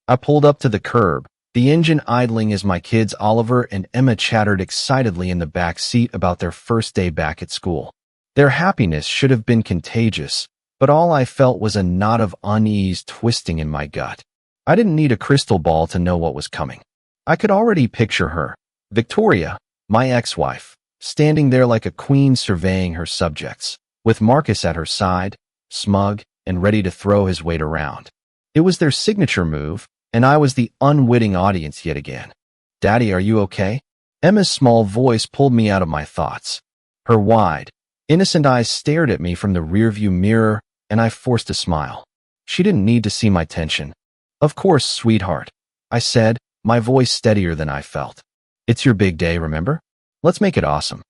I pulled up to the curb, the engine idling as my kids Oliver and Emma chattered excitedly in the back seat about their first day back at school. Their happiness should have been contagious, but all I felt was a knot of unease twisting in my gut. I didn't need a crystal ball to know what was coming. I could already picture her, Victoria, my ex-wife, standing there like a queen surveying her subjects, with Marcus at her side, smug and ready to throw his weight around. It was their signature move, and I was the unwitting audience yet again. "Daddy, are you okay?" Emma's small voice pulled me out of my thoughts. Her wide, innocent eyes stared at me from the rearview mirror, and I forced a smile. She didn't need to see my tension. "Of course, sweetheart," I said, my voice steadier than I felt. "It's your big day, remember? Let's make it awesome."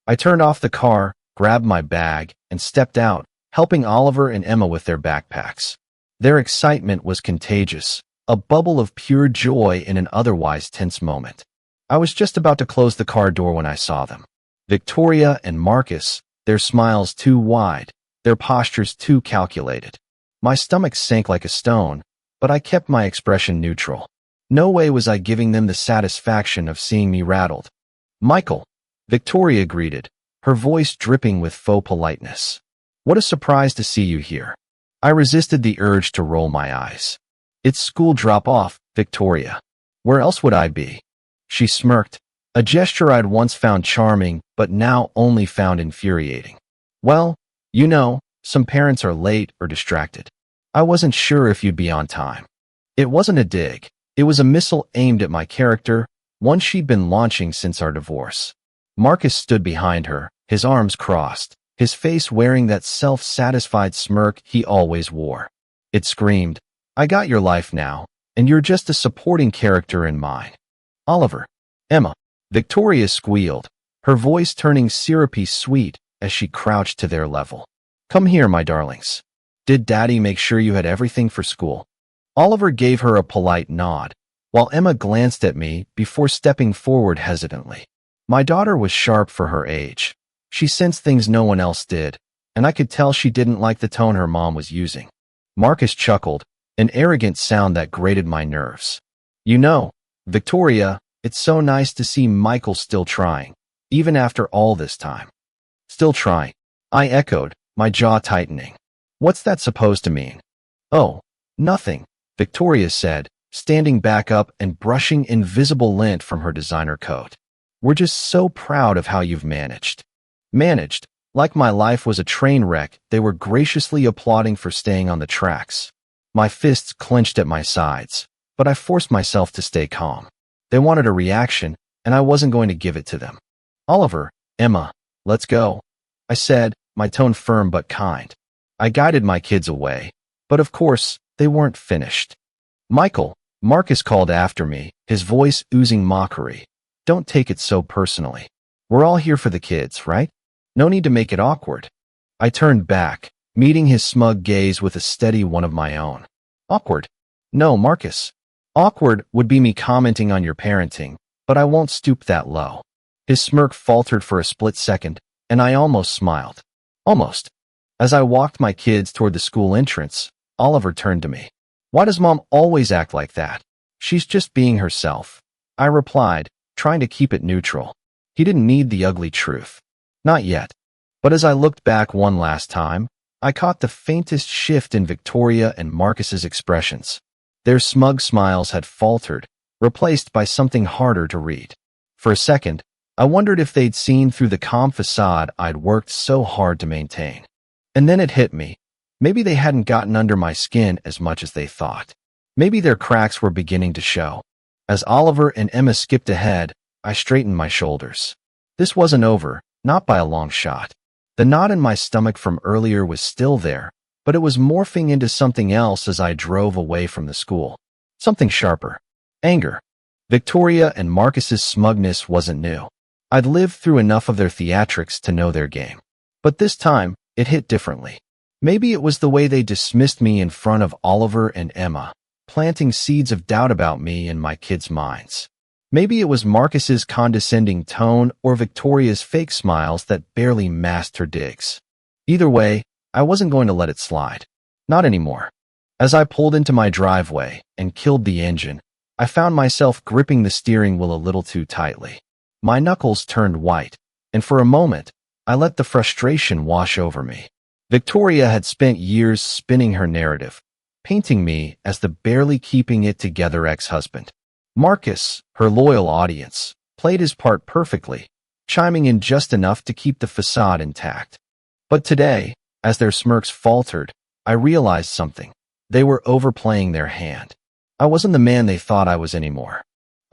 I turned off the car, grabbed my bag, and stepped out, helping Oliver and Emma with their backpacks. Their excitement was contagious, a bubble of pure joy in an otherwise tense moment. I was just about to close the car door when I saw them. Victoria and Marcus, their smiles too wide, their postures too calculated. My stomach sank like a stone, but I kept my expression neutral. No way was I giving them the satisfaction of seeing me rattled. "Michael," Victoria greeted, her voice dripping with faux politeness. "What a surprise to see you here." I resisted the urge to roll my eyes. "It's school drop-off, Victoria. Where else would I be?" She smirked, a gesture I'd once found charming, but now only found infuriating. "Well, you know, some parents are late or distracted. I wasn't sure if you'd be on time." It wasn't a dig. It was a missile aimed at my character, one she'd been launching since our divorce. Marcus stood behind her, his arms crossed, his face wearing that self-satisfied smirk he always wore. It screamed, "I got your life now, and you're just a supporting character in mine." "Oliver." "Emma." Victoria squealed, her voice turning syrupy sweet as she crouched to their level. "Come here, my darlings. Did Daddy make sure you had everything for school?" Oliver gave her a polite nod, while Emma glanced at me before stepping forward hesitantly. My daughter was sharp for her age. She sensed things no one else did, and I could tell she didn't like the tone her mom was using. Marcus chuckled, an arrogant sound that grated my nerves. "You know, Victoria, it's so nice to see Michael still trying, even after all this time." "Still trying," I echoed, my jaw tightening. "What's that supposed to mean?" "Oh, nothing," Victoria said, standing back up and brushing invisible lint from her designer coat. "We're just so proud of how you've managed." Managed, like my life was a train wreck, they were graciously applauding for staying on the tracks. My fists clenched at my sides, but I forced myself to stay calm. They wanted a reaction, and I wasn't going to give it to them. "Oliver, Emma, let's go," I said, my tone firm but kind. I guided my kids away, but of course, they weren't finished. "Michael," Marcus called after me, his voice oozing mockery. "Don't take it so personally. We're all here for the kids, right? No need to make it awkward." I turned back, meeting his smug gaze with a steady one of my own. "Awkward? No, Marcus. Awkward would be me commenting on your parenting, but I won't stoop that low." His smirk faltered for a split second, and I almost smiled. Almost. As I walked my kids toward the school entrance, Oliver turned to me. "Why does Mom always act like that?" "She's just being herself," I replied, trying to keep it neutral. He didn't need the ugly truth. Not yet. But as I looked back one last time, I caught the faintest shift in Victoria and Marcus's expressions. Their smug smiles had faltered, replaced by something harder to read. For a second, I wondered if they'd seen through the calm facade I'd worked so hard to maintain. And then it hit me. Maybe they hadn't gotten under my skin as much as they thought. Maybe their cracks were beginning to show. As Oliver and Emma skipped ahead, I straightened my shoulders. This wasn't over, not by a long shot. The knot in my stomach from earlier was still there, but it was morphing into something else as I drove away from the school. Something sharper. Anger. Victoria and Marcus's smugness wasn't new. I'd lived through enough of their theatrics to know their game. But this time, it hit differently. Maybe it was the way they dismissed me in front of Oliver and Emma, planting seeds of doubt about me in my kids' minds. Maybe it was Marcus's condescending tone or Victoria's fake smiles that barely masked her digs. Either way, I wasn't going to let it slide. Not anymore. As I pulled into my driveway and killed the engine, I found myself gripping the steering wheel a little too tightly. My knuckles turned white, and for a moment, I let the frustration wash over me. Victoria had spent years spinning her narrative, painting me as the barely keeping it together ex-husband. Marcus, her loyal audience, played his part perfectly, chiming in just enough to keep the facade intact. But today, as their smirks faltered, I realized something. They were overplaying their hand. I wasn't the man they thought I was anymore.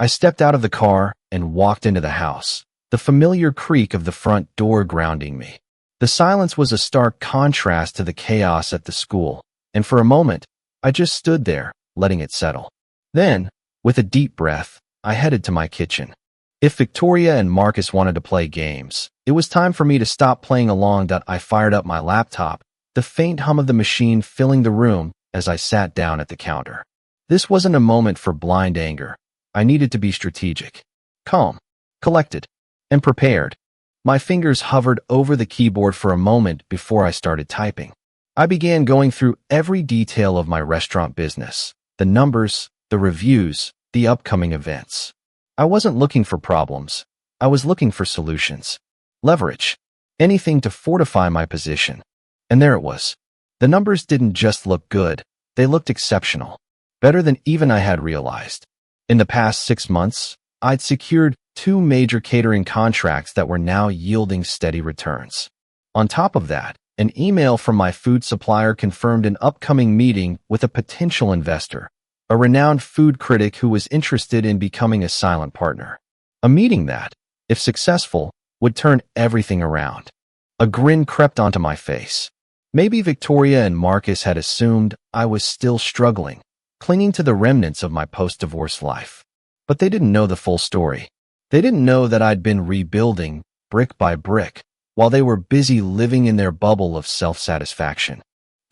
I stepped out of the car and walked into the house, the familiar creak of the front door grounding me. The silence was a stark contrast to the chaos at the school, and for a moment, I just stood there, letting it settle. Then, with a deep breath, I headed to my kitchen. If Victoria and Marcus wanted to play games, it was time for me to stop playing along. I fired up my laptop, the faint hum of the machine filling the room as I sat down at the counter. This wasn't a moment for blind anger. I needed to be strategic, calm, collected, and prepared. My fingers hovered over the keyboard for a moment before I started typing. I began going through every detail of my restaurant business, the numbers, the reviews, the upcoming events. I wasn't looking for problems. I was looking for solutions. Leverage. Anything to fortify my position. And there it was. The numbers didn't just look good, they looked exceptional. Better than even I had realized. In the past 6 months, I'd secured 2 major catering contracts that were now yielding steady returns. On top of that, an email from my food supplier confirmed an upcoming meeting with a potential investor, a renowned food critic who was interested in becoming a silent partner. A meeting that, if successful, would turn everything around. A grin crept onto my face. Maybe Victoria and Marcus had assumed I was still struggling, clinging to the remnants of my post-divorce life. But they didn't know the full story. They didn't know that I'd been rebuilding, brick by brick, while they were busy living in their bubble of self-satisfaction.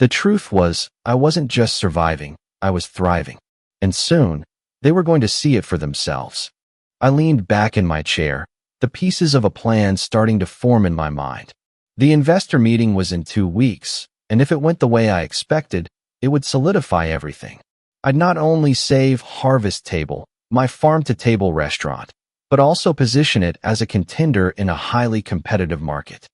The truth was, I wasn't just surviving, I was thriving. And soon, they were going to see it for themselves. I leaned back in my chair, the pieces of a plan starting to form in my mind. The investor meeting was in 2 weeks, and if it went the way I expected, it would solidify everything. I'd not only save Harvest Table, my farm-to-table restaurant, but also position it as a contender in a highly competitive market.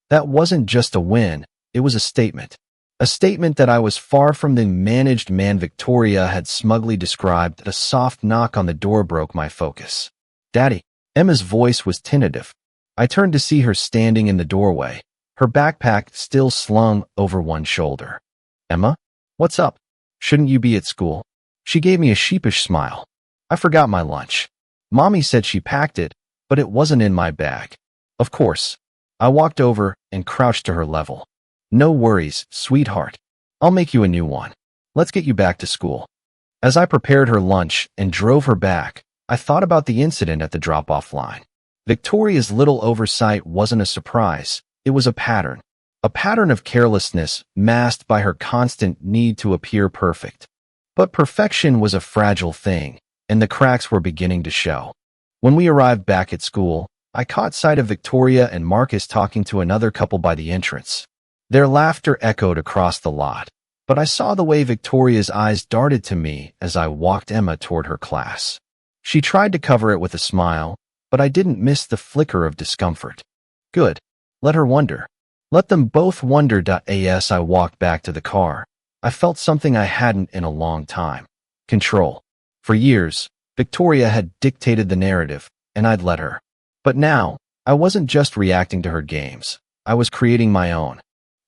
That wasn't just a win, it was a statement. A statement that I was far from the managed man Victoria had smugly described. A soft knock on the door broke my focus. "Daddy." Emma's voice was tentative. I turned to see her standing in the doorway, her backpack still slung over one shoulder. "Emma? What's up? Shouldn't you be at school?" She gave me a sheepish smile. "I forgot my lunch. Mommy said she packed it, but it wasn't in my bag." Of course. I walked over and crouched to her level. "No worries, sweetheart. I'll make you a new one. Let's get you back to school." As I prepared her lunch and drove her back, I thought about the incident at the drop-off line. Victoria's little oversight wasn't a surprise. It was a pattern of carelessness masked by her constant need to appear perfect. But perfection was a fragile thing, and the cracks were beginning to show. When we arrived back at school, I caught sight of Victoria and Marcus talking to another couple by the entrance. Their laughter echoed across the lot, but I saw the way Victoria's eyes darted to me as I walked Emma toward her class. She tried to cover it with a smile, but I didn't miss the flicker of discomfort. Good. Let her wonder. Let them both wonder. As I walked back to the car, I felt something I hadn't in a long time. Control. For years, Victoria had dictated the narrative, and I'd let her. But now, I wasn't just reacting to her games. I was creating my own.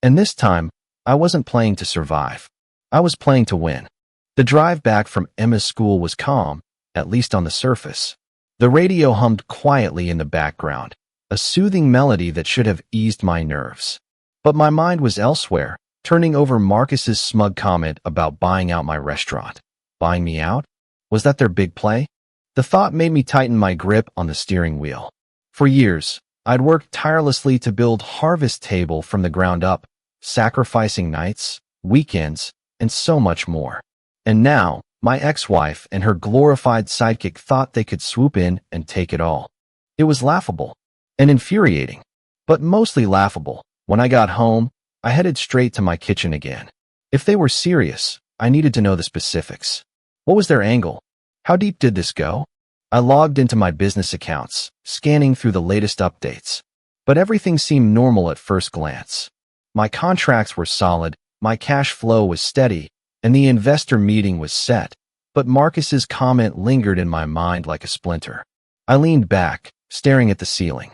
And this time, I wasn't playing to survive. I was playing to win. The drive back from Emma's school was calm, at least on the surface. The radio hummed quietly in the background, a soothing melody that should have eased my nerves. But my mind was elsewhere, turning over Marcus's smug comment about buying out my restaurant. Buying me out? Was that their big play? The thought made me tighten my grip on the steering wheel. For years, I'd worked tirelessly to build Harvest Table from the ground up, sacrificing nights, weekends, and so much more. And now, my ex-wife and her glorified sidekick thought they could swoop in and take it all. It was laughable and infuriating, but mostly laughable. When I got home, I headed straight to my kitchen again. If they were serious, I needed to know the specifics. What was their angle? How deep did this go? I logged into my business accounts, scanning through the latest updates. But everything seemed normal at first glance. My contracts were solid, my cash flow was steady, and the investor meeting was set. But Marcus's comment lingered in my mind like a splinter. I leaned back, staring at the ceiling.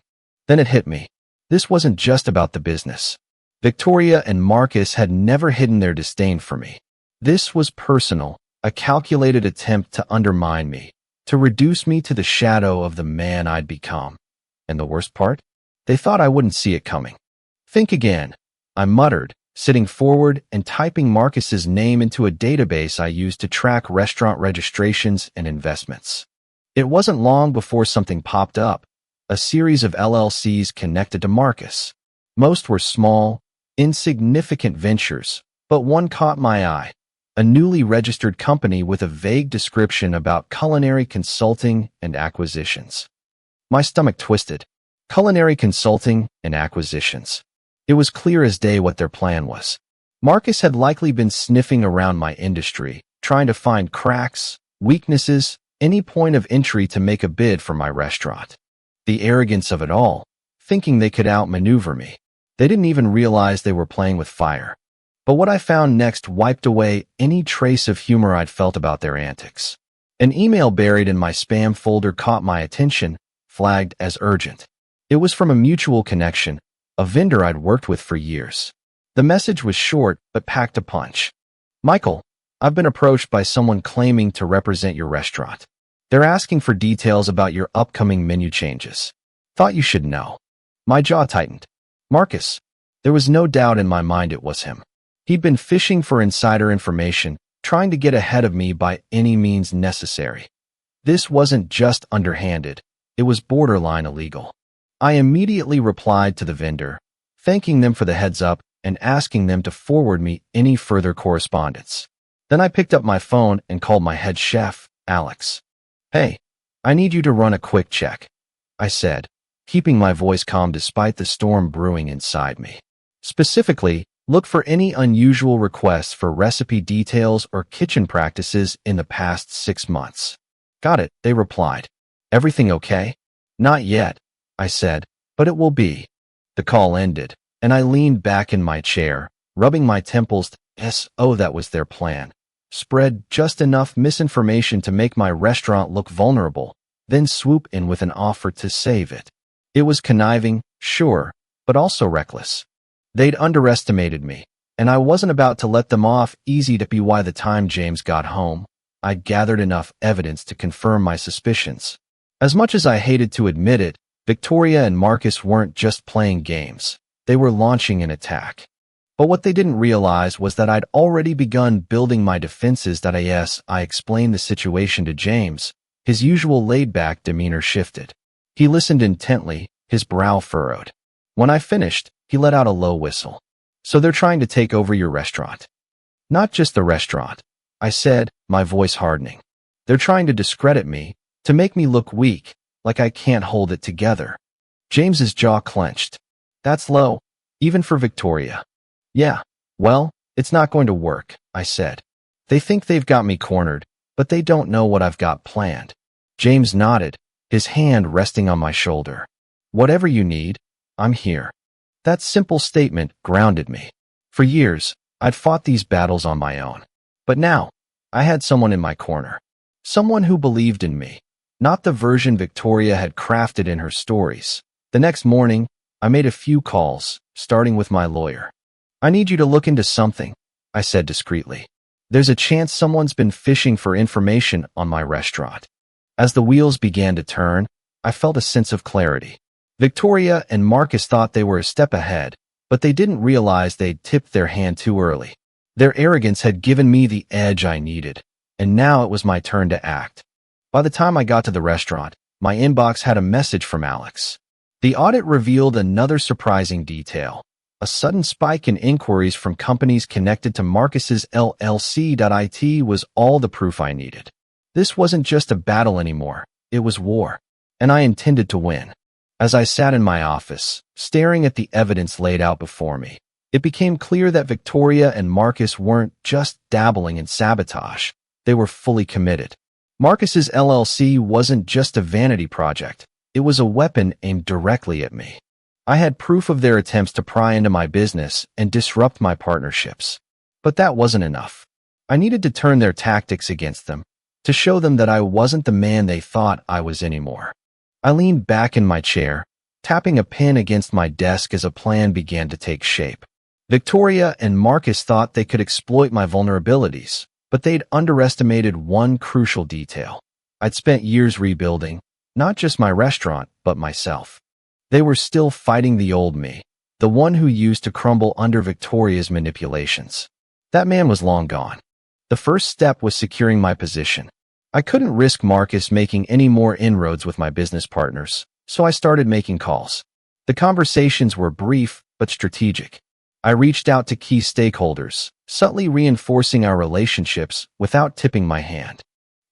Then it hit me. This wasn't just about the business. Victoria and Marcus had never hidden their disdain for me. This was personal, a calculated attempt to undermine me, to reduce me to the shadow of the man I'd become. And the worst part? They thought I wouldn't see it coming. Think again, I muttered, sitting forward and typing Marcus's name into a database I used to track restaurant registrations and investments. It wasn't long before something popped up, a series of LLCs connected to Marcus. Most were small, insignificant ventures, but one caught my eye, a newly registered company with a vague description about culinary consulting and acquisitions. My stomach twisted. Culinary consulting and acquisitions. It was clear as day what their plan was. Marcus had likely been sniffing around my industry, trying to find cracks, weaknesses, any point of entry to make a bid for my restaurant. The arrogance of it all, thinking they could outmaneuver me. They didn't even realize they were playing with fire. But what I found next wiped away any trace of humor I'd felt about their antics. An email buried in my spam folder caught my attention, flagged as urgent. It was from a mutual connection, a vendor I'd worked with for years. The message was short but packed a punch. Michael, I've been approached by someone claiming to represent your restaurant. They're asking for details about your upcoming menu changes. Thought you should know. My jaw tightened. Marcus. There was no doubt in my mind it was him. He'd been fishing for insider information, trying to get ahead of me by any means necessary. This wasn't just underhanded, it was borderline illegal. I immediately replied to the vendor, thanking them for the heads up and asking them to forward me any further correspondence. Then I picked up my phone and called my head chef, Alex. Hey, I need you to run a quick check, I said, keeping my voice calm despite the storm brewing inside me. Specifically, look for any unusual requests for recipe details or kitchen practices in the past 6 months. Got it, they replied. Everything okay? Not yet, I said, but it will be. The call ended, and I leaned back in my chair, rubbing my temples. That was their plan. Spread just enough misinformation to make my restaurant look vulnerable, then swoop in with an offer to save it. It was conniving, sure, but also reckless. They'd underestimated me, and I wasn't about to let them off easy. By the time James got home, I'd gathered enough evidence to confirm my suspicions. As much as I hated to admit it, Victoria and Marcus weren't just playing games. They were launching an attack. But what they didn't realize was that I'd already begun building my defenses. I explained the situation to James. His usual laid-back demeanor shifted. He listened intently, his brow furrowed. When I finished, he let out a low whistle. So they're trying to take over your restaurant. Not just the restaurant, I said, my voice hardening. They're trying to discredit me, to make me look weak, like I can't hold it together. James's jaw clenched. That's low, even for Victoria. Yeah, well, it's not going to work, I said. They think they've got me cornered, but they don't know what I've got planned. James nodded, his hand resting on my shoulder. Whatever you need, I'm here. That simple statement grounded me. For years, I'd fought these battles on my own. But now, I had someone in my corner. Someone who believed in me, not the version Victoria had crafted in her stories. The next morning, I made a few calls, starting with my lawyer. I need you to look into something, I said discreetly. There's a chance someone's been fishing for information on my restaurant. As the wheels began to turn, I felt a sense of clarity. Victoria and Marcus thought they were a step ahead, but they didn't realize they'd tipped their hand too early. Their arrogance had given me the edge I needed, and now it was my turn to act. By the time I got to the restaurant, my inbox had a message from Alex. The audit revealed another surprising detail. A sudden spike in inquiries from companies connected to Marcus's LLC. It was all the proof I needed. This wasn't just a battle anymore, it was war. And I intended to win. As I sat in my office, staring at the evidence laid out before me, It became clear that Victoria and Marcus weren't just dabbling in sabotage. They were fully committed. Marcus's LLC wasn't just a vanity project. It was a weapon aimed directly at me. I had proof of their attempts to pry into my business and disrupt my partnerships. But that wasn't enough. I needed to turn their tactics against them, to show them that I wasn't the man they thought I was anymore. I leaned back in my chair, tapping a pen against my desk as a plan began to take shape. Victoria and Marcus thought they could exploit my vulnerabilities, but they'd underestimated one crucial detail. I'd spent years rebuilding, not just my restaurant, but myself. They were still fighting the old me, the one who used to crumble under Victoria's manipulations. That man was long gone. The first step was securing my position. I couldn't risk Marcus making any more inroads with my business partners, so I started making calls. The conversations were brief but strategic. I reached out to key stakeholders, subtly reinforcing our relationships without tipping my hand.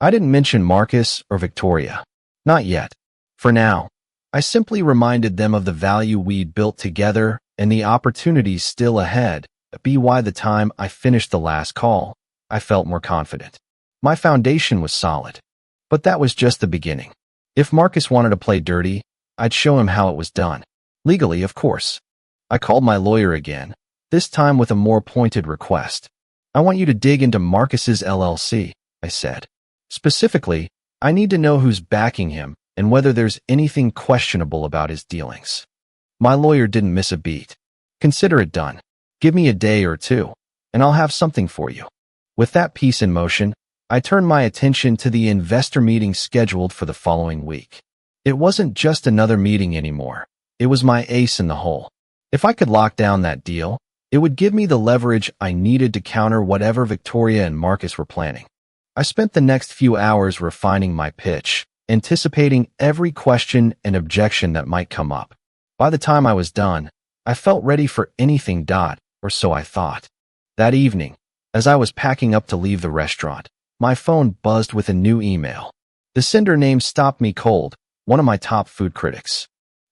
I didn't mention Marcus or Victoria. Not yet. For now, I simply reminded them of the value we'd built together and the opportunities still ahead. By the time I finished the last call, I felt more confident. My foundation was solid. But that was just the beginning. If Marcus wanted to play dirty, I'd show him how it was done. Legally, of course. I called my lawyer again, this time with a more pointed request. I want you to dig into Marcus's LLC, I said. Specifically, I need to know who's backing him and whether there's anything questionable about his dealings. My lawyer didn't miss a beat. Consider it done. Give me a day or two, and I'll have something for you. With that piece in motion, I turned my attention to the investor meeting scheduled for the following week. It wasn't just another meeting anymore. It was my ace in the hole. If I could lock down that deal, it would give me the leverage I needed to counter whatever Victoria and Marcus were planning. I spent the next few hours refining my pitch, anticipating every question and objection that might come up. By the time I was done, I felt ready for anything, or so I thought. That evening, as I was packing up to leave the restaurant, my phone buzzed with a new email. The sender name stopped me cold, one of my top food critics.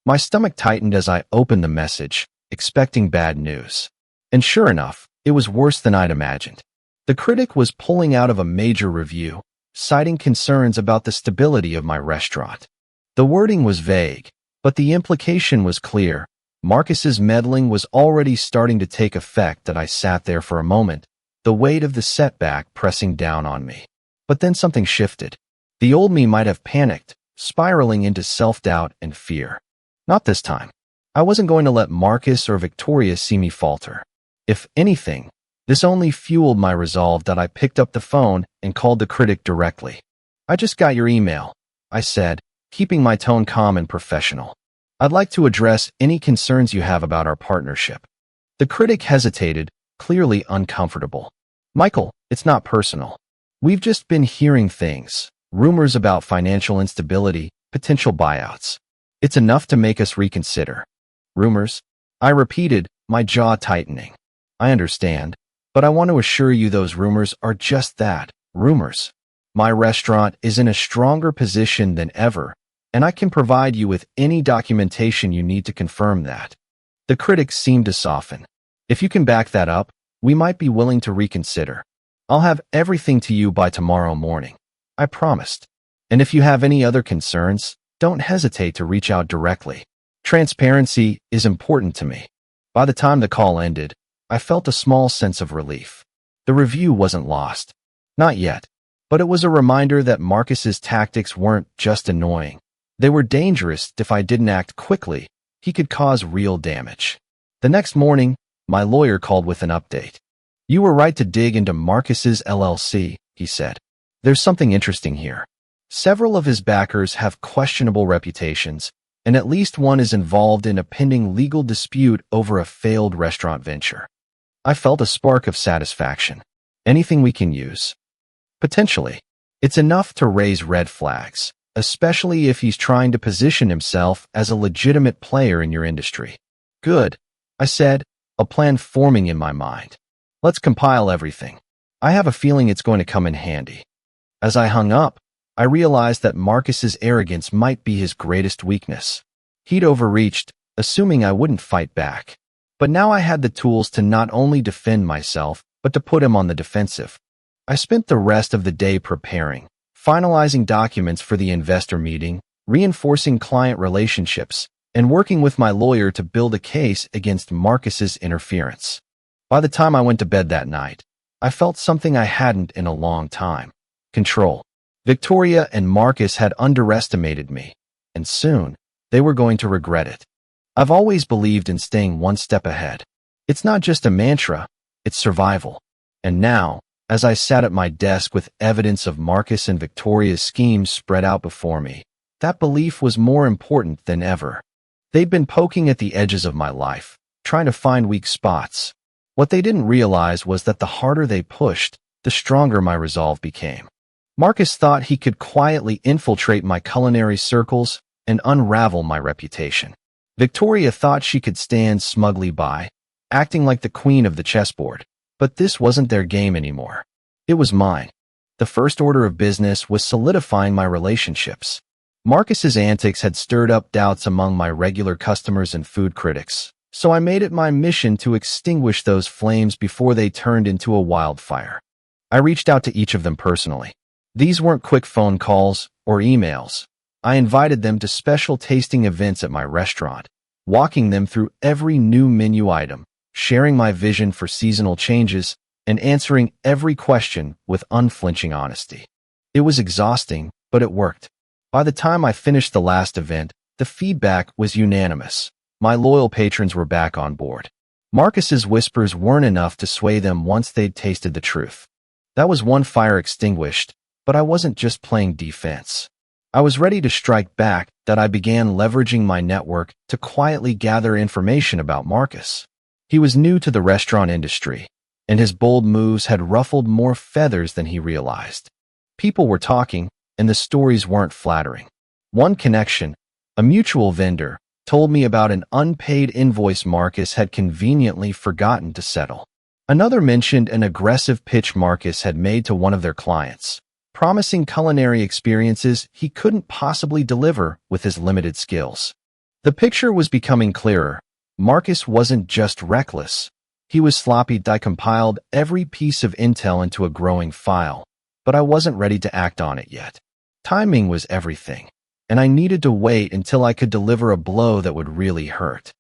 My stomach tightened as I opened the message, expecting bad news. And sure enough, it was worse than I'd imagined. The critic was pulling out of a major review, citing concerns about the stability of my restaurant. The wording was vague, but the implication was clear. Marcus's meddling was already starting to take effect. That I sat there for a moment, the weight of the setback pressing down on me. But then something shifted. The old me might have panicked, spiraling into self-doubt and fear. Not this time. I wasn't going to let Marcus or Victoria see me falter. If anything, this only fueled my resolve. That I picked up the phone and called the critic directly. I just got your email, I said, keeping my tone calm and professional. I'd like to address any concerns you have about our partnership. The critic hesitated, clearly uncomfortable. Michael, it's not personal. We've just been hearing things, rumors about financial instability, potential buyouts. It's enough to make us reconsider. Rumors? I repeated, my jaw tightening. I understand, but I want to assure you those rumors are just that, rumors. My restaurant is in a stronger position than ever, and I can provide you with any documentation you need to confirm that. The critics seemed to soften. If you can back that up, we might be willing to reconsider. I'll have everything to you by tomorrow morning. I promised. And if you have any other concerns, don't hesitate to reach out directly. Transparency is important to me. By the time the call ended, I felt a small sense of relief. The review wasn't lost. Not yet. But it was a reminder that Marcus's tactics weren't just annoying. They were dangerous. If I didn't act quickly, he could cause real damage. The next morning, my lawyer called with an update. You were right to dig into Marcus's LLC, he said. There's something interesting here. Several of his backers have questionable reputations, and at least one is involved in a pending legal dispute over a failed restaurant venture. I felt a spark of satisfaction. Anything we can use? Potentially. It's enough to raise red flags, especially if he's trying to position himself as a legitimate player in your industry. Good, I said, a plan forming in my mind. Let's compile everything. I have a feeling it's going to come in handy. As I hung up, I realized that Marcus's arrogance might be his greatest weakness. He'd overreached, assuming I wouldn't fight back. But now I had the tools to not only defend myself, but to put him on the defensive. I spent the rest of the day preparing, finalizing documents for the investor meeting, reinforcing client relationships, and working with my lawyer to build a case against Marcus's interference. By the time I went to bed that night, I felt something I hadn't in a long time: control. Victoria and Marcus had underestimated me, and soon they were going to regret it. I've always believed in staying one step ahead. It's not just a mantra, it's survival. And now, as I sat at my desk with evidence of Marcus and Victoria's schemes spread out before me, that belief was more important than ever. They'd been poking at the edges of my life, trying to find weak spots. What they didn't realize was that the harder they pushed, the stronger my resolve became. Marcus thought he could quietly infiltrate my culinary circles and unravel my reputation. Victoria thought she could stand smugly by, acting like the queen of the chessboard. But this wasn't their game anymore. It was mine. The first order of business was solidifying my relationships. Marcus's antics had stirred up doubts among my regular customers and food critics, so I made it my mission to extinguish those flames before they turned into a wildfire. I reached out to each of them personally. These weren't quick phone calls or emails. I invited them to special tasting events at my restaurant, walking them through every new menu item, sharing my vision for seasonal changes, and answering every question with unflinching honesty. It was exhausting, but it worked. By the time I finished the last event, the feedback was unanimous. My loyal patrons were back on board. Marcus's whispers weren't enough to sway them once they'd tasted the truth. That was one fire extinguished, but I wasn't just playing defense. I was ready to strike back. That I began leveraging my network to quietly gather information about Marcus. He was new to the restaurant industry, and his bold moves had ruffled more feathers than he realized. People were talking, and the stories weren't flattering. One connection, a mutual vendor, told me about an unpaid invoice Marcus had conveniently forgotten to settle. Another mentioned an aggressive pitch Marcus had made to one of their clients, promising culinary experiences he couldn't possibly deliver with his limited skills. The picture was becoming clearer. Marcus wasn't just reckless. He was sloppy. I compiled every piece of intel into a growing file, but I wasn't ready to act on it yet. Timing was everything, and I needed to wait until I could deliver a blow that would really hurt.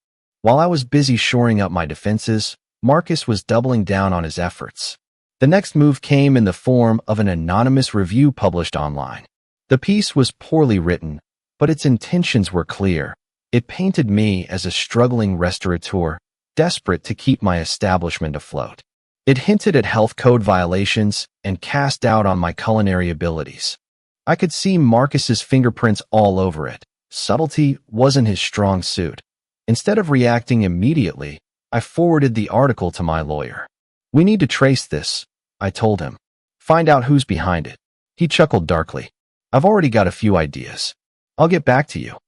While I was busy shoring up my defenses, Marcus was doubling down on his efforts. The next move came in the form of an anonymous review published online. The piece was poorly written, but its intentions were clear. It painted me as a struggling restaurateur, desperate to keep my establishment afloat. It hinted at health code violations and cast doubt on my culinary abilities. I could see Marcus's fingerprints all over it. Subtlety wasn't his strong suit. Instead of reacting immediately, I forwarded the article to my lawyer. "We need to trace this," I told him. "Find out who's behind it." He chuckled darkly. "I've already got a few ideas. I'll get back to you."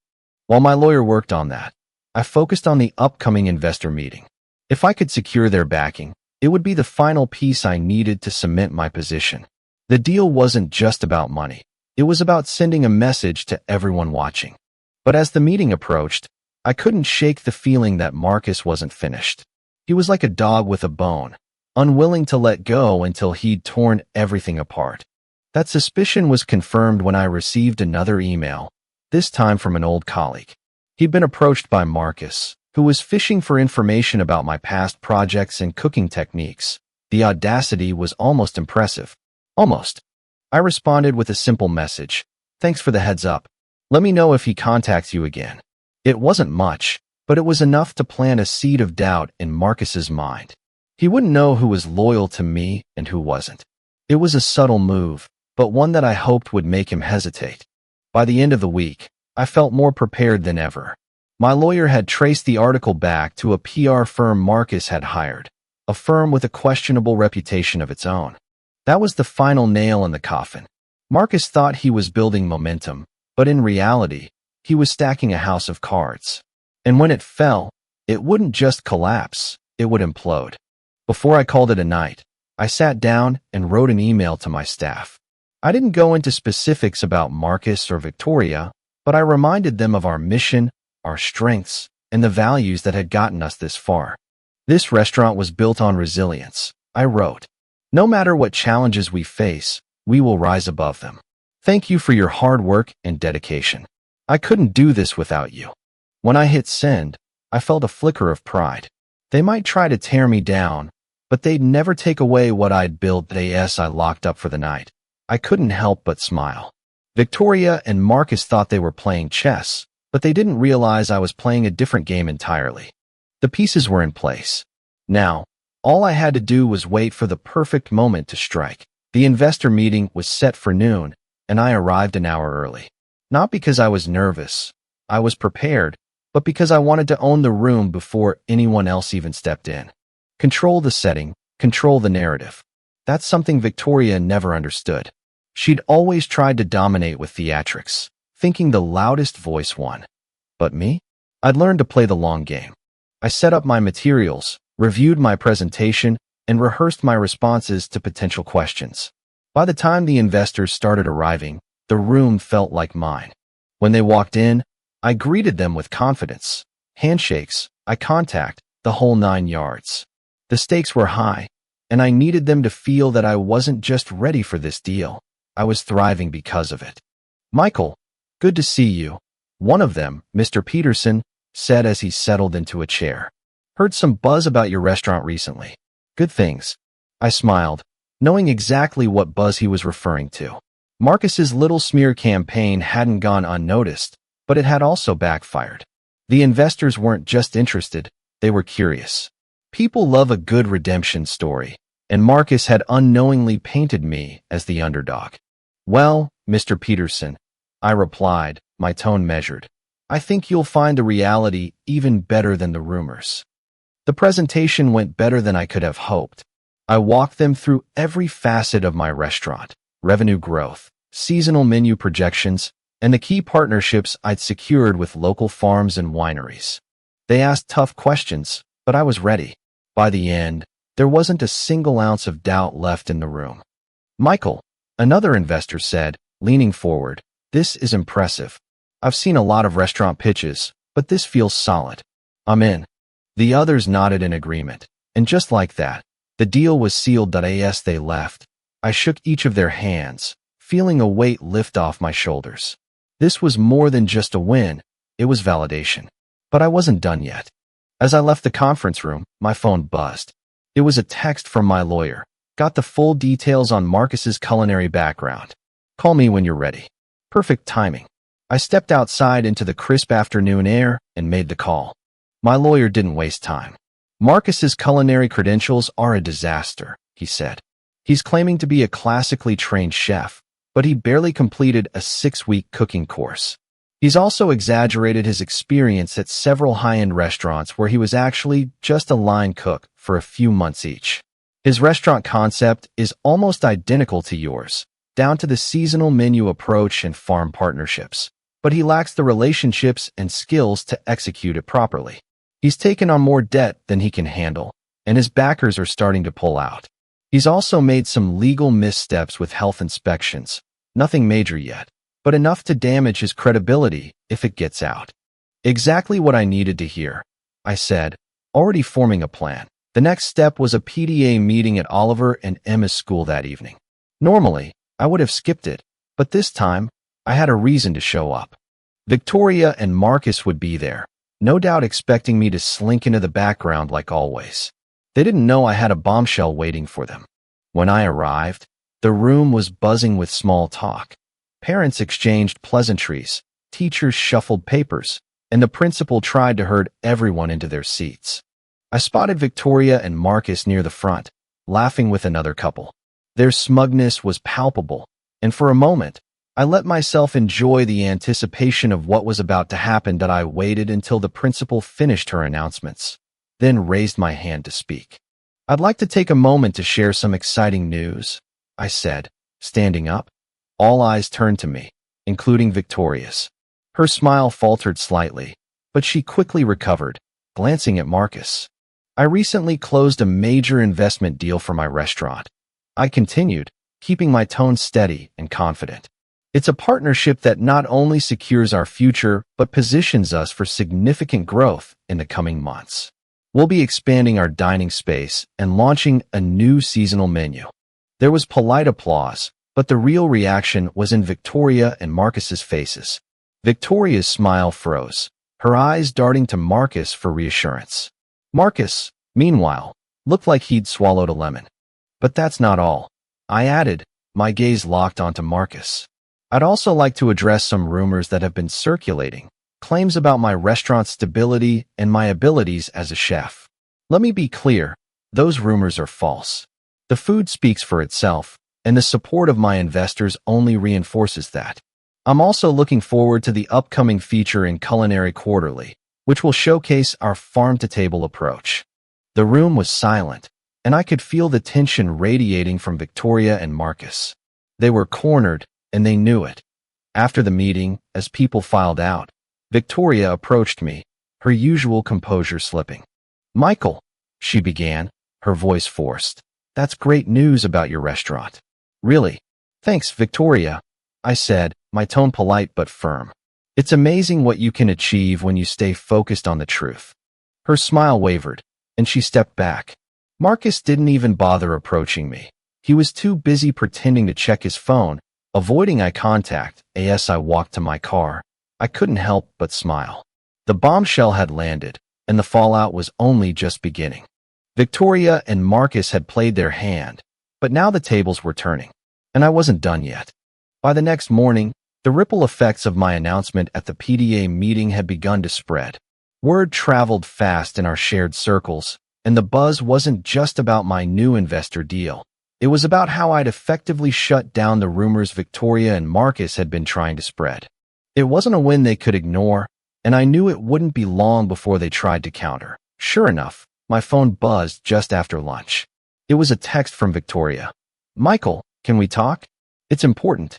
While my lawyer worked on that, I focused on the upcoming investor meeting. If I could secure their backing, it would be the final piece I needed to cement my position. The deal wasn't just about money. It was about sending a message to everyone watching. But as the meeting approached, I couldn't shake the feeling that Marcus wasn't finished. He was like a dog with a bone, unwilling to let go until he'd torn everything apart. That suspicion was confirmed when I received another email, this time from an old colleague. He'd been approached by Marcus, who was fishing for information about my past projects and cooking techniques. The audacity was almost impressive. Almost. I responded with a simple message: "Thanks for the heads up. Let me know if he contacts you again." It wasn't much, but it was enough to plant a seed of doubt in Marcus's mind. He wouldn't know who was loyal to me and who wasn't. It was a subtle move, but one that I hoped would make him hesitate. By the end of the week, I felt more prepared than ever. My lawyer had traced the article back to a PR firm Marcus had hired, a firm with a questionable reputation of its own. That was the final nail in the coffin. Marcus thought he was building momentum, but in reality, he was stacking a house of cards. And when it fell, it wouldn't just collapse, it would implode. Before I called it a night, I sat down and wrote an email to my staff. I didn't go into specifics about Marcus or Victoria, but I reminded them of our mission, our strengths, and the values that had gotten us this far. This restaurant was built on resilience, I wrote. No matter what challenges we face, we will rise above them. Thank you for your hard work and dedication. I couldn't do this without you. When I hit send, I felt a flicker of pride. They might try to tear me down, but they'd never take away what I'd built the I locked up for the night. I couldn't help but smile. Victoria and Marcus thought they were playing chess, but they didn't realize I was playing a different game entirely. The pieces were in place. Now, all I had to do was wait for the perfect moment to strike. The investor meeting was set for noon, and I arrived an hour early. Not because I was nervous. I was prepared, but because I wanted to own the room before anyone else even stepped in. Control the setting, control the narrative. That's something Victoria never understood. She'd always tried to dominate with theatrics, thinking the loudest voice won. But me? I'd learned to play the long game. I set up my materials, reviewed my presentation, and rehearsed my responses to potential questions. By the time the investors started arriving, the room felt like mine. When they walked in, I greeted them with confidence. Handshakes, eye contact, the whole 9 yards. The stakes were high, and I needed them to feel that I wasn't just ready for this deal. I was thriving because of it. Michael, good to see you. One of them, Mr. Peterson, said as he settled into a chair. Heard some buzz about your restaurant recently. Good things. I smiled, knowing exactly what buzz he was referring to. Marcus's little smear campaign hadn't gone unnoticed, but it had also backfired. The investors weren't just interested, they were curious. People love a good redemption story, and Marcus had unknowingly painted me as the underdog. Well, Mr. Peterson, I replied, my tone measured. I think you'll find the reality even better than the rumors. The presentation went better than I could have hoped. I walked them through every facet of my restaurant, revenue growth, seasonal menu projections, and the key partnerships I'd secured with local farms and wineries. They asked tough questions, but I was ready. By the end, there wasn't a single ounce of doubt left in the room. Michael, another investor said, leaning forward, this is impressive. I've seen a lot of restaurant pitches, but this feels solid. I'm in. The others nodded in agreement, and just like that, the deal was sealed. As they left, I shook each of their hands, feeling a weight lift off my shoulders. This was more than just a win, it was validation. But I wasn't done yet. As I left the conference room, my phone buzzed. It was a text from my lawyer. Got the full details on Marcus's culinary background. Call me when you're ready. Perfect timing. I stepped outside into the crisp afternoon air and made the call. My lawyer didn't waste time. Marcus's culinary credentials are a disaster, he said. He's claiming to be a classically trained chef, but he barely completed a 6-week cooking course. He's also exaggerated his experience at several high-end restaurants where he was actually just a line cook for a few months each. His restaurant concept is almost identical to yours, down to the seasonal menu approach and farm partnerships, but he lacks the relationships and skills to execute it properly. He's taken on more debt than he can handle, and his backers are starting to pull out. He's also made some legal missteps with health inspections, nothing major yet, but enough to damage his credibility if it gets out. Exactly what I needed to hear, I said, already forming a plan. The next step was a PDA meeting at Oliver and Emma's school that evening. Normally, I would have skipped it, but this time, I had a reason to show up. Victoria and Marcus would be there, no doubt expecting me to slink into the background like always. They didn't know I had a bombshell waiting for them. When I arrived, the room was buzzing with small talk. Parents exchanged pleasantries, teachers shuffled papers, and the principal tried to herd everyone into their seats. I spotted Victoria and Marcus near the front, laughing with another couple. Their smugness was palpable, and for a moment, I let myself enjoy the anticipation of what was about to happen. I waited until the principal finished her announcements, then raised my hand to speak. I'd like to take a moment to share some exciting news, I said, standing up. All eyes turned to me, including Victoria's. Her smile faltered slightly, but she quickly recovered, glancing at Marcus. I recently closed a major investment deal for my restaurant. I continued, keeping my tone steady and confident. It's a partnership that not only secures our future, but positions us for significant growth in the coming months. We'll be expanding our dining space and launching a new seasonal menu. There was polite applause, but the real reaction was in Victoria and Marcus's faces. Victoria's smile froze, her eyes darting to Marcus for reassurance. Marcus, meanwhile, looked like he'd swallowed a lemon. But that's not all, I added, my gaze locked onto Marcus. I'd also like to address some rumors that have been circulating, claims about my restaurant's stability and my abilities as a chef. Let me be clear, those rumors are false. The food speaks for itself, and the support of my investors only reinforces that. I'm also looking forward to the upcoming feature in Culinary Quarterly, which will showcase our farm-to-table approach. The room was silent, and I could feel the tension radiating from Victoria and Marcus. They were cornered, and they knew it. After the meeting, as people filed out, Victoria approached me, her usual composure slipping. "Michael," she began, her voice forced. "That's great news about your restaurant." "Really? Thanks, Victoria," I said, my tone polite but firm. "It's amazing what you can achieve when you stay focused on the truth." Her smile wavered, and she stepped back. Marcus didn't even bother approaching me. He was too busy pretending to check his phone, avoiding eye contact. As I walked to my car, I couldn't help but smile. The bombshell had landed, and the fallout was only just beginning. Victoria and Marcus had played their hand, but now the tables were turning, and I wasn't done yet. By the next morning, the ripple effects of my announcement at the PDA meeting had begun to spread. Word traveled fast in our shared circles, and the buzz wasn't just about my new investor deal. It was about how I'd effectively shut down the rumors Victoria and Marcus had been trying to spread. It wasn't a win they could ignore, and I knew it wouldn't be long before they tried to counter. Sure enough, my phone buzzed just after lunch. It was a text from Victoria. "Michael, can we talk? It's important."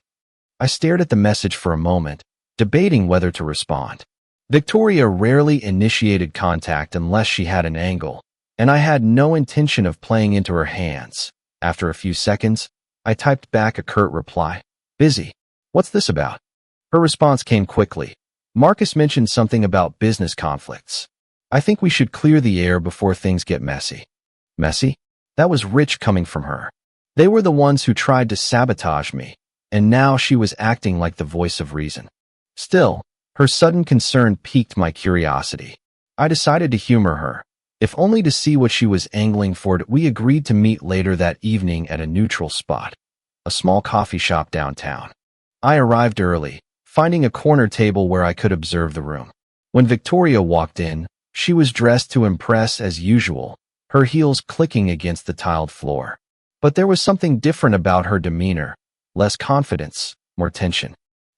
I stared at the message for a moment, debating whether to respond. Victoria rarely initiated contact unless she had an angle, and I had no intention of playing into her hands. After a few seconds, I typed back a curt reply. "Busy. What's this about?" Her response came quickly. "Marcus mentioned something about business conflicts. I think we should clear the air before things get messy." Messy? That was rich coming from her. They were the ones who tried to sabotage me, and now she was acting like the voice of reason. Still, her sudden concern piqued my curiosity. I decided to humor her, if only to see what she was angling for. We agreed to meet later that evening at a neutral spot, a small coffee shop downtown. I arrived early, finding a corner table where I could observe the room. When Victoria walked in, she was dressed to impress as usual, her heels clicking against the tiled floor. But there was something different about her demeanor, less confidence, more tension.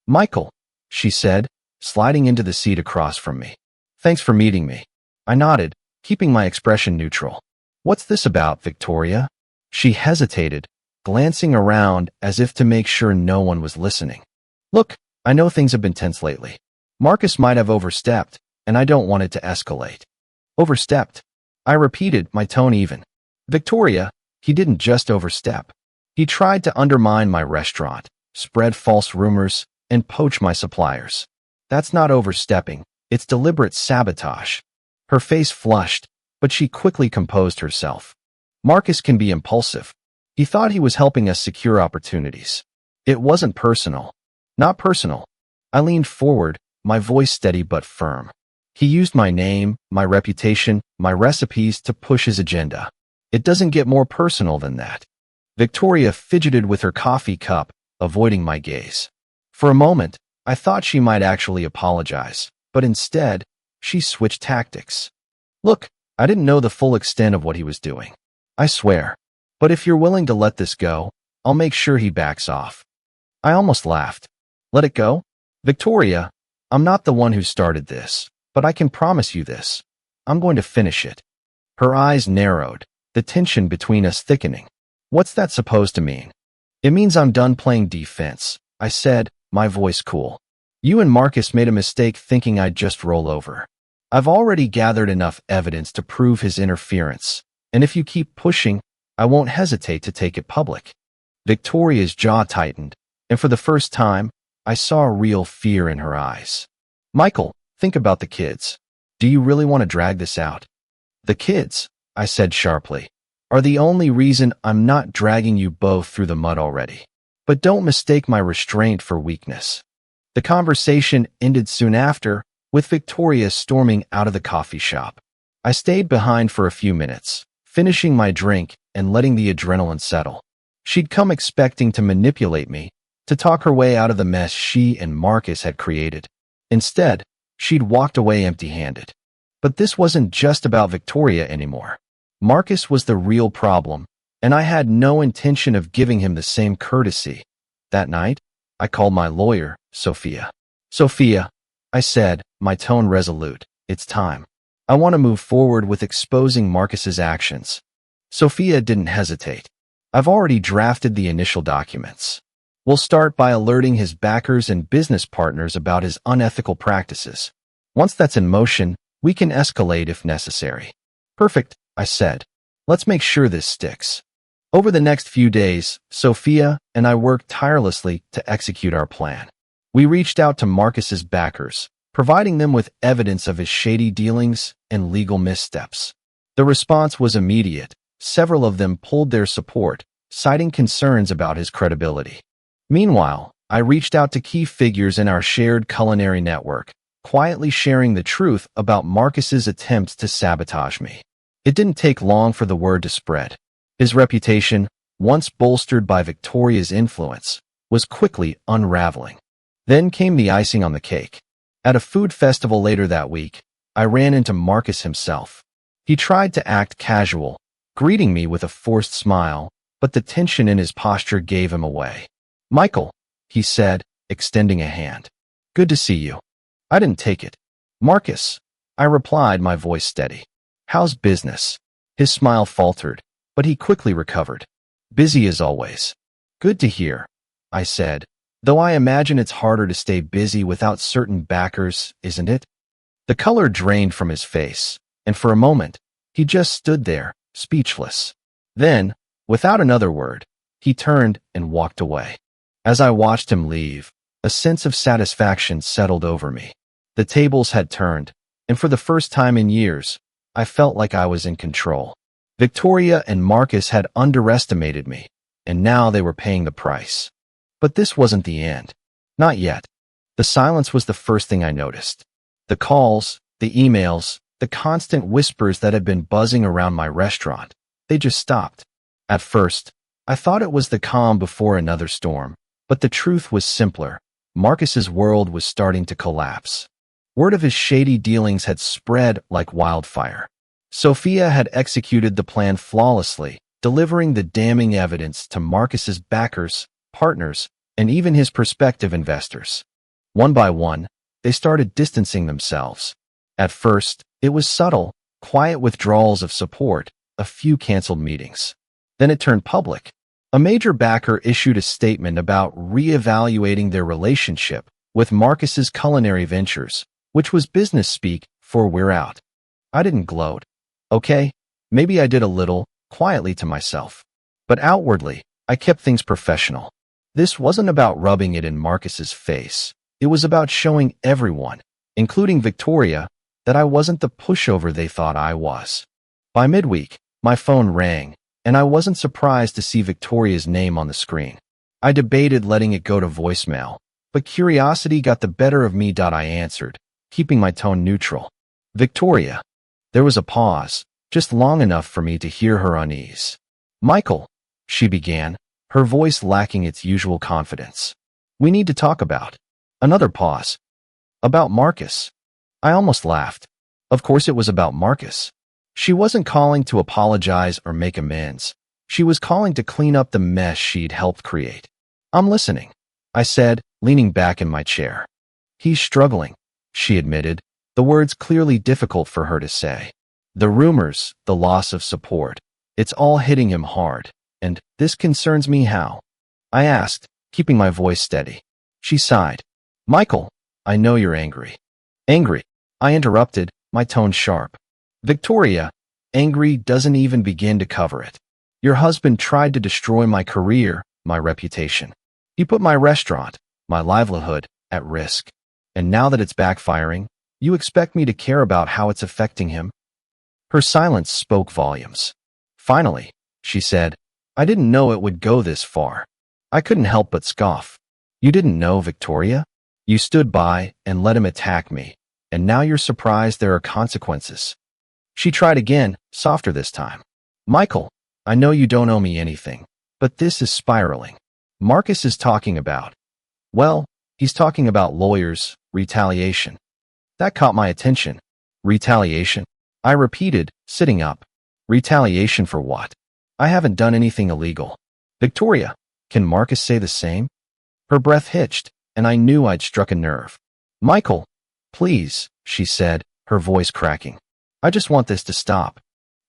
"Michael," she said, sliding into the seat across from me. "Thanks for meeting me." I nodded, keeping my expression neutral. "What's this about, Victoria?" She hesitated, glancing around as if to make sure no one was listening. "Look, I know things have been tense lately. Marcus might have overstepped, and I don't want it to escalate." "Overstepped?" I repeated, my tone even. "Victoria, he didn't just overstep. He tried to undermine my restaurant, spread false rumors, and poach my suppliers. That's not overstepping, it's deliberate sabotage." Her face flushed, but she quickly composed herself. "Marcus can be impulsive. He thought he was helping us secure opportunities. It wasn't personal." "Not personal." I leaned forward, my voice steady but firm. "He used my name, my reputation, my recipes to push his agenda. It doesn't get more personal than that." Victoria fidgeted with her coffee cup, avoiding my gaze. For a moment, I thought she might actually apologize, but instead, she switched tactics. "Look, I didn't know the full extent of what he was doing. I swear. But if you're willing to let this go, I'll make sure he backs off." I almost laughed. "Let it go? Victoria, I'm not the one who started this, but I can promise you this. I'm going to finish it." Her eyes narrowed, the tension between us thickening. "What's that supposed to mean?" "It means I'm done playing defense," I said, my voice cool. "You and Marcus made a mistake thinking I'd just roll over. I've already gathered enough evidence to prove his interference, and if you keep pushing, I won't hesitate to take it public." Victoria's jaw tightened, and for the first time, I saw real fear in her eyes. "Michael, think about the kids. Do you really want to drag this out?" The kids, I said sharply, are the only reason I'm not dragging you both through the mud already. But don't mistake my restraint for weakness. The conversation ended soon after, with Victoria storming out of the coffee shop. I stayed behind for a few minutes, finishing my drink and letting the adrenaline settle. She'd come expecting to manipulate me, to talk her way out of the mess she and Marcus had created. Instead, she'd walked away empty-handed. But this wasn't just about Victoria anymore. Marcus was the real problem, and I had no intention of giving him the same courtesy. That night, I called my lawyer, Sophia. Sophia, I said, my tone resolute, it's time. I want to move forward with exposing Marcus's actions. Sophia didn't hesitate. I've already drafted the initial documents. We'll start by alerting his backers and business partners about his unethical practices. Once that's in motion, we can escalate if necessary. Perfect, I said. Let's make sure this sticks. Over the next few days, Sophia and I worked tirelessly to execute our plan. We reached out to Marcus's backers, providing them with evidence of his shady dealings and legal missteps. The response was immediate. Several of them pulled their support, citing concerns about his credibility. Meanwhile, I reached out to key figures in our shared culinary network, quietly sharing the truth about Marcus's attempts to sabotage me. It didn't take long for the word to spread. His reputation, once bolstered by Victoria's influence, was quickly unraveling. Then came the icing on the cake. At a food festival later that week, I ran into Marcus himself. He tried to act casual, greeting me with a forced smile, but the tension in his posture gave him away. Michael, he said, extending a hand. Good to see you. I didn't take it. Marcus, I replied, my voice steady. How's business? His smile faltered, but he quickly recovered. Busy as always. Good to hear, I said, though I imagine it's harder to stay busy without certain backers, isn't it? The color drained from his face, and for a moment, he just stood there, speechless. Then, without another word, he turned and walked away. As I watched him leave, a sense of satisfaction settled over me. The tables had turned, and for the first time in years, I felt like I was in control. Victoria and Marcus had underestimated me, and now they were paying the price. But this wasn't the end. Not yet. The silence was the first thing I noticed. The calls, the emails, the constant whispers that had been buzzing around my restaurant, they just stopped. At first, I thought it was the calm before another storm, but the truth was simpler. Marcus's world was starting to collapse. Word of his shady dealings had spread like wildfire. Sophia had executed the plan flawlessly, delivering the damning evidence to Marcus's backers, partners, and even his prospective investors. One by one, they started distancing themselves. At first, it was subtle, quiet withdrawals of support, a few canceled meetings. Then it turned public. A major backer issued a statement about reevaluating their relationship with Marcus's culinary ventures, which was business speak for we're out. I didn't gloat. Okay, maybe I did a little, quietly to myself. But outwardly, I kept things professional. This wasn't about rubbing it in Marcus's face. It was about showing everyone, including Victoria, that I wasn't the pushover they thought I was. By midweek, my phone rang, and I wasn't surprised to see Victoria's name on the screen. I debated letting it go to voicemail, but curiosity got the better of me. I answered, keeping my tone neutral. Victoria. There was a pause, just long enough for me to hear her unease. Michael, she began, her voice lacking its usual confidence. We need to talk about. Another pause. About Marcus. I almost laughed. Of course it was about Marcus. She wasn't calling to apologize or make amends. She was calling to clean up the mess she'd helped create. I'm listening, I said, leaning back in my chair. He's struggling, she admitted, the words clearly difficult for her to say. The rumors, the loss of support, it's all hitting him hard, and this concerns me how? I asked, keeping my voice steady. She sighed. Michael, I know you're angry. Angry, I interrupted, my tone sharp. Victoria, angry doesn't even begin to cover it. Your husband tried to destroy my career, my reputation. He put my restaurant, my livelihood, at risk. And now that it's backfiring, you expect me to care about how it's affecting him? Her silence spoke volumes. Finally, she said, I didn't know it would go this far. I couldn't help but scoff. You didn't know, Victoria? You stood by and let him attack me, and now you're surprised there are consequences. She tried again, softer this time. Michael, I know you don't owe me anything, but this is spiraling. Marcus is talking about. Well, he's talking about lawyers, retaliation. That caught my attention. Retaliation? I repeated, sitting up. Retaliation for what? I haven't done anything illegal. Victoria, can Marcus say the same? Her breath hitched, and I knew I'd struck a nerve. Michael, please, she said, her voice cracking. I just want this to stop.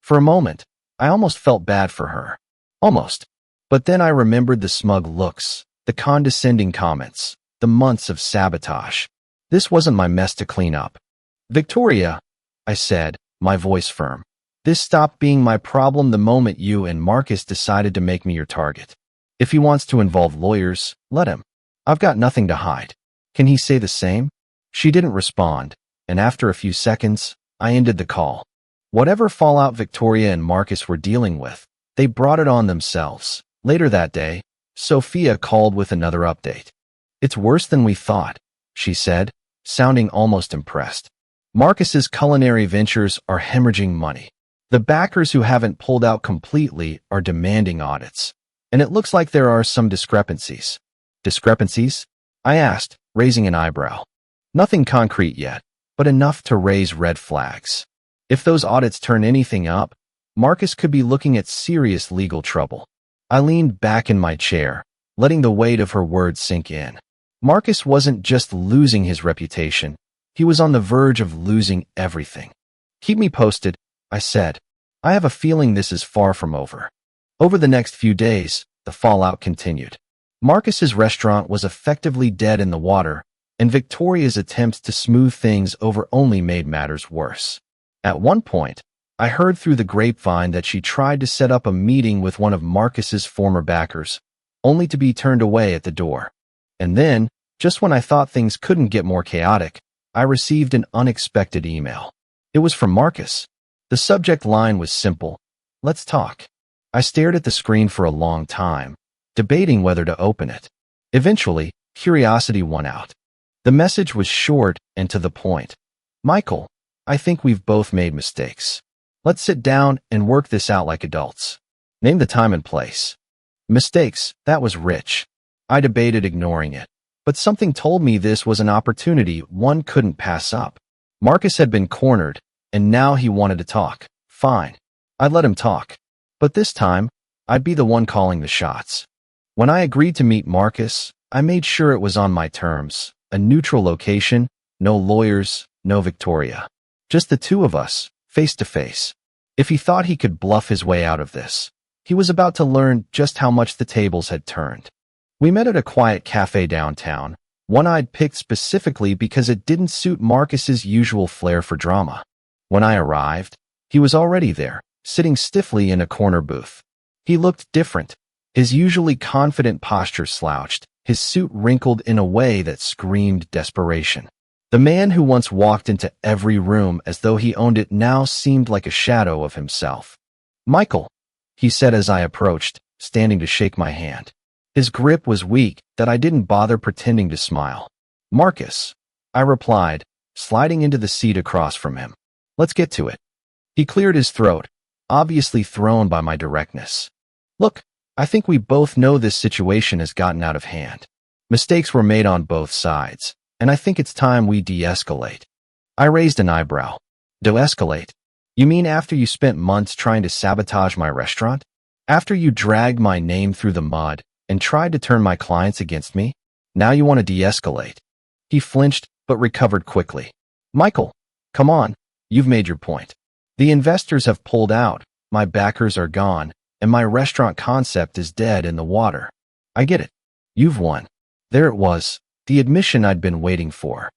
For a moment, I almost felt bad for her. Almost. But then I remembered the smug looks, the condescending comments, the months of sabotage. This wasn't my mess to clean up. Victoria, I said, my voice firm. This stopped being my problem the moment you and Marcus decided to make me your target. If he wants to involve lawyers, let him. I've got nothing to hide. Can he say the same? She didn't respond, and after a few seconds, I ended the call. Whatever fallout Victoria and Marcus were dealing with, they brought it on themselves. Later that day, Sophia called with another update. It's worse than we thought, she said, sounding almost impressed. Marcus's culinary ventures are hemorrhaging money. The backers who haven't pulled out completely are demanding audits, and it looks like there are some discrepancies. Discrepancies? I asked, raising an eyebrow. Nothing concrete yet, but enough to raise red flags. If those audits turn anything up, Marcus could be looking at serious legal trouble. I leaned back in my chair, letting the weight of her words sink in. Marcus wasn't just losing his reputation, he was on the verge of losing everything. Keep me posted, I said. I have a feeling this is far from over. Over the next few days, the fallout continued. Marcus's restaurant was effectively dead in the water, and Victoria's attempts to smooth things over only made matters worse. At one point, I heard through the grapevine that she tried to set up a meeting with one of Marcus's former backers, only to be turned away at the door. And then, just when I thought things couldn't get more chaotic, I received an unexpected email. It was from Marcus. The subject line was simple: let's talk. I stared at the screen for a long time, debating whether to open it. Eventually, curiosity won out. The message was short and to the point. Michael, I think we've both made mistakes. Let's sit down and work this out like adults. Name the time and place. Mistakes, that was rich. I debated ignoring it, but something told me this was an opportunity one couldn't pass up. Marcus had been cornered, and now he wanted to talk. Fine. I'd let him talk. But this time, I'd be the one calling the shots. When I agreed to meet Marcus, I made sure it was on my terms. A neutral location, no lawyers, no Victoria. Just the two of us, face to face. If he thought he could bluff his way out of this, he was about to learn just how much the tables had turned. We met at a quiet cafe downtown, one I'd picked specifically because it didn't suit Marcus's usual flair for drama. When I arrived, he was already there, sitting stiffly in a corner booth. He looked different. His usually confident posture slouched, his suit wrinkled in a way that screamed desperation. The man who once walked into every room as though he owned it now seemed like a shadow of himself. Michael, he said as I approached, standing to shake my hand. His grip was weak that I didn't bother pretending to smile. Marcus, I replied, sliding into the seat across from him. Let's get to it. He cleared his throat, obviously thrown by my directness. Look, I think we both know this situation has gotten out of hand. Mistakes were made on both sides, and I think it's time we de-escalate. I raised an eyebrow. De-escalate? You mean after you spent months trying to sabotage my restaurant? After you dragged my name through the mud and tried to turn my clients against me? Now you want to de-escalate. He flinched, but recovered quickly. Michael, come on, you've made your point. The investors have pulled out, my backers are gone, and my restaurant concept is dead in the water. I get it. You've won. There it was, the admission I'd been waiting for.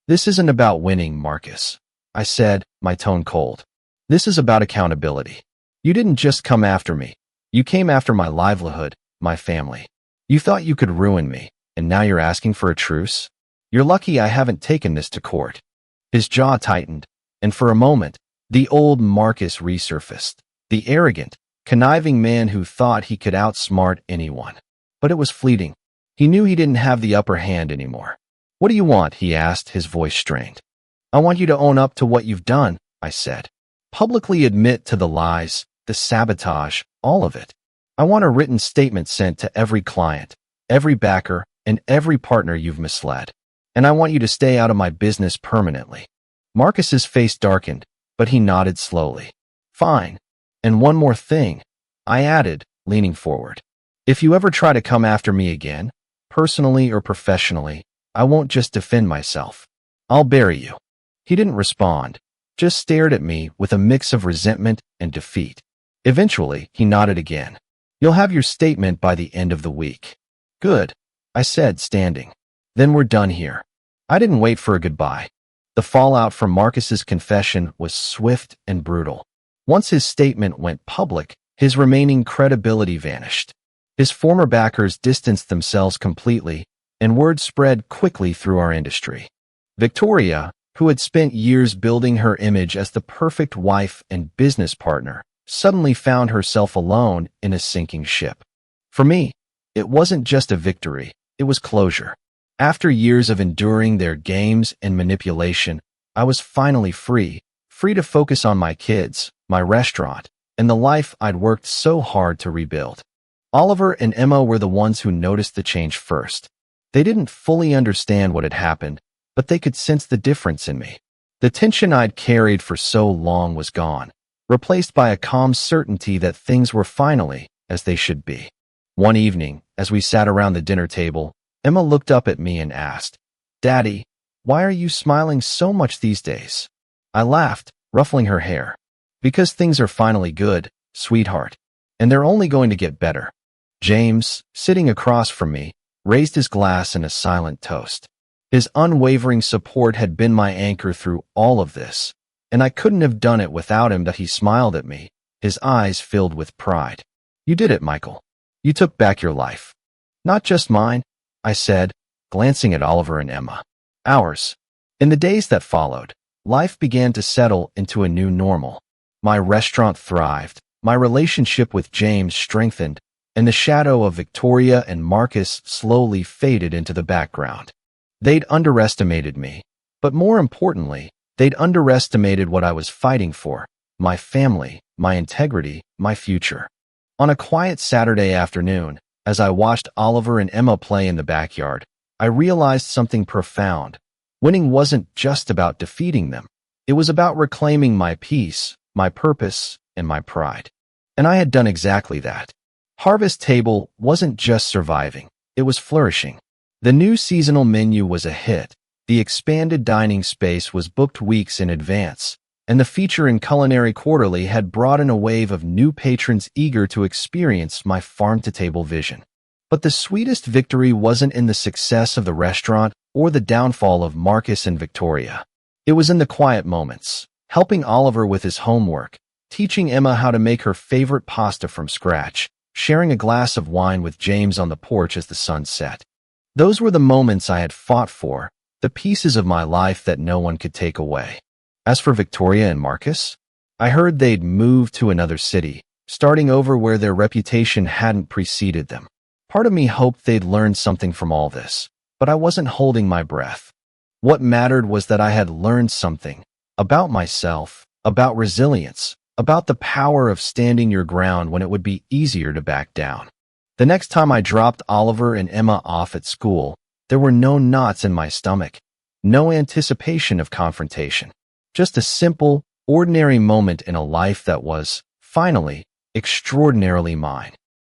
This isn't about winning, Marcus, I said, my tone cold. This is about accountability. You didn't just come after me. You came after my livelihood, my family. You thought you could ruin me, and now you're asking for a truce? You're lucky I haven't taken this to court. His jaw tightened, and for a moment, The old Marcus resurfaced, the arrogant, conniving man who thought he could outsmart anyone. But it was fleeting. He knew he didn't have the upper hand anymore. "What do you want?" he asked, his voice strained. "I want you to own up to what you've done," I said. "Publicly admit to the lies, the sabotage, all of it. I want a written statement sent to every client, every backer, and every partner you've misled. And I want you to stay out of my business permanently." Marcus's face darkened, but he nodded slowly. "Fine. And one more thing," I added, leaning forward. "If you ever try to come after me again, personally or professionally, I won't just defend myself. I'll bury you." He didn't respond, just stared at me with a mix of resentment and defeat. Eventually, he nodded again. "You'll have your statement by the end of the week." "Good," I said, standing. "Then we're done here." I didn't wait for a goodbye. The fallout from Marcus's confession was swift and brutal. Once his statement went public, his remaining credibility vanished. His former backers distanced themselves completely, and word spread quickly through our industry. Victoria, who had spent years building her image as the perfect wife and business partner, suddenly found herself alone in a sinking ship. For me, it wasn't just a victory, it was closure. After years of enduring their games and manipulation, I was finally free to focus on my kids, my restaurant, and the life I'd worked so hard to rebuild. Oliver and Emma were the ones who noticed the change first. They didn't fully understand what had happened, but they could sense the difference in me. The tension I'd carried for so long was gone, replaced by a calm certainty that things were finally as they should be. One evening, as we sat around the dinner table, Emma looked up at me and asked, "Daddy, why are you smiling so much these days?" I laughed, ruffling her hair. "Because things are finally good, sweetheart. And they're only going to get better." James, sitting across from me, raised his glass in a silent toast. His unwavering support had been my anchor through all of this, and I couldn't have done it without him. That he smiled at me, his eyes filled with pride. "You did it, Michael. You took back your life." "Not just mine," I said, glancing at Oliver and Emma. "Ours." In the days that followed, life began to settle into a new normal. My restaurant thrived, my relationship with James strengthened, and the shadow of Victoria and Marcus slowly faded into the background. They'd underestimated me, but more importantly, they'd underestimated what I was fighting for: my family, my integrity, my future. On a quiet Saturday afternoon, as I watched Oliver and Emma play in the backyard, I realized something profound. Winning wasn't just about defeating them. It was about reclaiming my peace, my purpose, and my pride. And I had done exactly that. Harvest Table wasn't just surviving, it was flourishing. The new seasonal menu was a hit, the expanded dining space was booked weeks in advance, and the feature in Culinary Quarterly had brought in a wave of new patrons eager to experience my farm-to-table vision. But the sweetest victory wasn't in the success of the restaurant or the downfall of Marcus and Victoria. It was in the quiet moments, helping Oliver with his homework, teaching Emma how to make her favorite pasta from scratch, sharing a glass of wine with James on the porch as the sun set. Those were the moments I had fought for, the pieces of my life that no one could take away. As for Victoria and Marcus, I heard they'd moved to another city, starting over where their reputation hadn't preceded them. Part of me hoped they'd learned something from all this, but I wasn't holding my breath. What mattered was that I had learned something about myself, about resilience, about the power of standing your ground when it would be easier to back down. The next time I dropped Oliver and Emma off at school, there were no knots in my stomach, no anticipation of confrontation. Just a simple, ordinary moment in a life that was, finally, extraordinarily mine.